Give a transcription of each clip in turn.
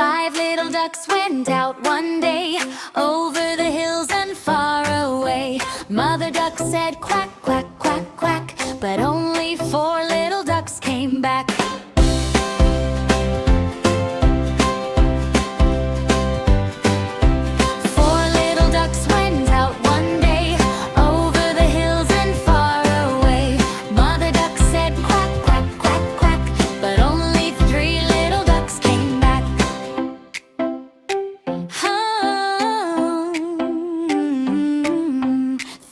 Five little ducks went out one day, over the hills and far away. Mother duck said quack, quack, quack, quack, but only four little ducks came back. Four little ducks went out one day, over the hills and far away. Mother duck said quack, quack, quack, quack, but only three little ducks came back.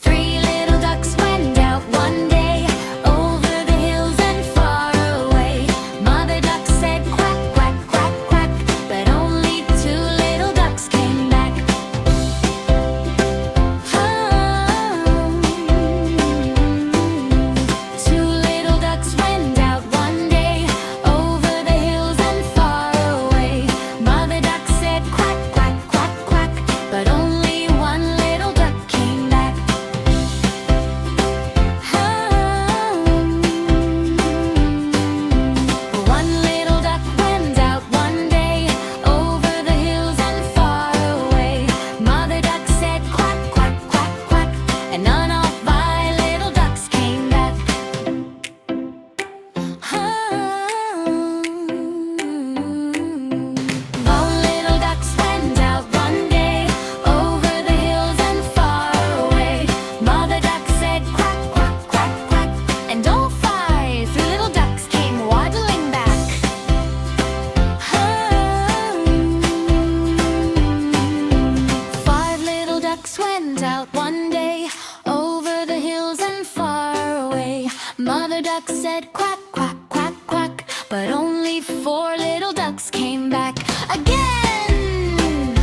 Three little ducks went out one day, over the hills and far away. Mother duck said quack, quack, quack, quack, but only two little ducks came back. Two little ducks went out one day, over the hills and far away. Mother duck said quack, quack, quack, quack, but only one little duck came back. One little duck went out one day, over the hills and far away. Mother duck said quack, quack, quack, quack, and none of my little ducks came back. Lone little ducks went out one day, over the hills and far away. Mother duck said quack, quack, quack, quack, and all five little ducks came waddling back. Five little ducks went out one day, over the hills and far away. Mother duck said quack, quack, quack, quack, but only four little ducks came back again.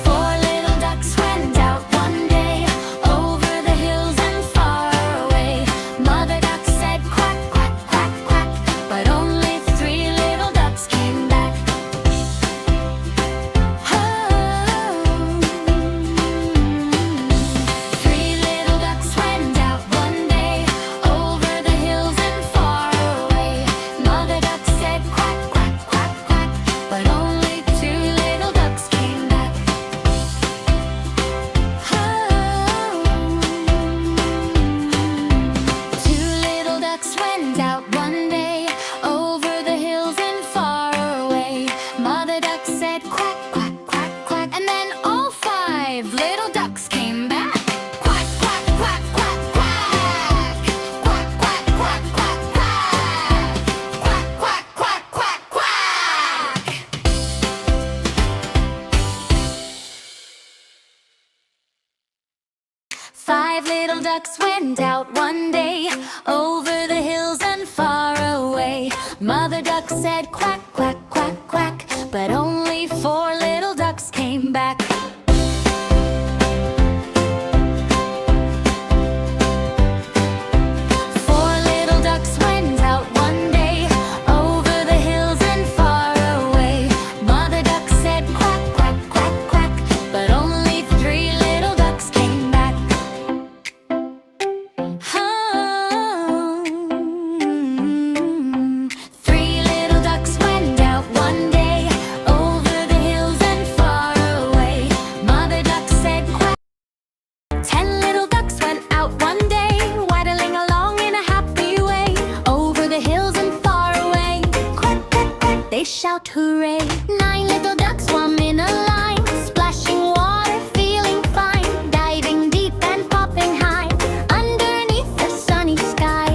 Four little ducks went out one day, over the hills and far away. Mother duck said quack, quack, quack, quack, but only three little ducks came back. Three little ducks went out one day, over the hills and far away. Mother duck said quack, quack, quack, quack, but only two little ducks came back. Two little ducks went out one day, over the hills and far away. Mother duck said quack, quack, quack, quack, and then all five little ducks came back. Quack, quack, quack, quack, quack. Quack, quack, quack, quack, quack. Quack, quack, quack, quack, quack. Five little ducks went out one day, over the hills and far away. Mother duck said quack, quack, quack, quack, but only four little ducks came back. Four little ducks went out one day, over the hills and far away. Mother duck said quack, quack, quack, quack, but only three little ducks came back. Three little ducks went out one day, over the hills and far away. Mother duck said quack. 10 little ducks went out one day, waddling along in a happy way, over the hills and far away. Quack, quack, quack, they shout hooray. 9 little ducks swam in a line, splashing water, feeling fine, diving deep and popping high, underneath the sunny sky.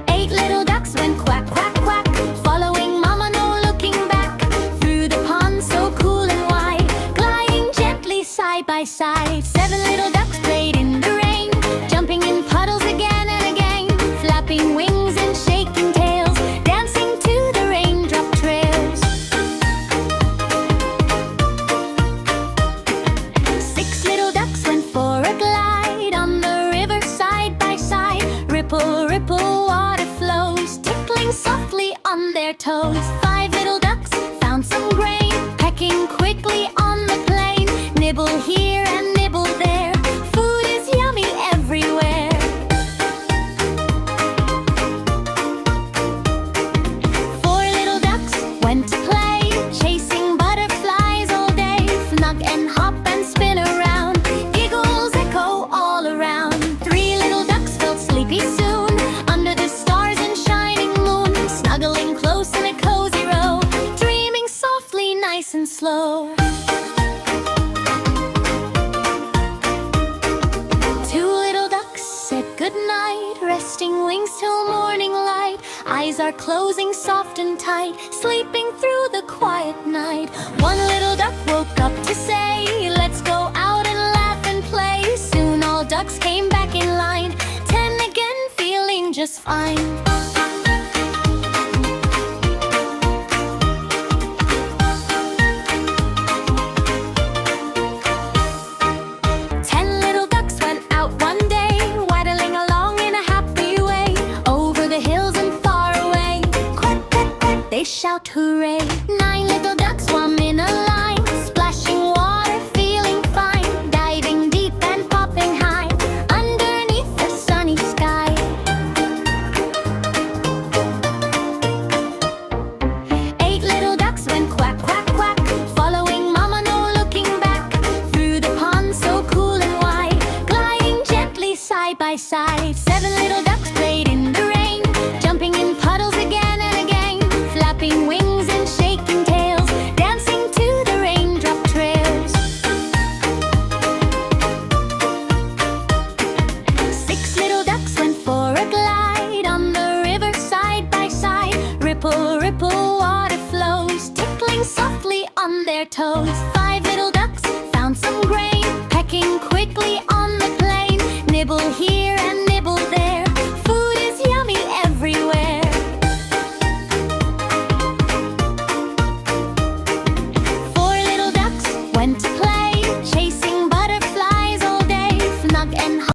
8 little ducks went quack, quack, quack, following mama, no looking back, through the pond so cool and wide, gliding gently side by side. 7 little ducks played in the rain, jumping in puddles again and again, flapping wings and shaking tails, dancing to the raindrop trails. 6 little ducks went for a glide, on the river side by side, ripple, ripple, water flows, tickling softly on their toes. 5 little ducks found some grain, pecking quickly on the plain, nibble here and nibble there, food is yummy everywhere. resting wings till morning light. Eyes are closing soft and tight, sleeping through the quiet night. One little duck woke up to say, let's go out and laugh and play. Soon all ducks came back in line, 10 again, feeling just fine. They shout hooray. 9 little ducks swam in a line, splashing water, feeling fine, diving deep and popping high underneath the sunny sky. 8 little ducks went quack, quack, quack, following mama, no looking back, through the pond so cool and wide, gliding gently side by side. 7 little ducks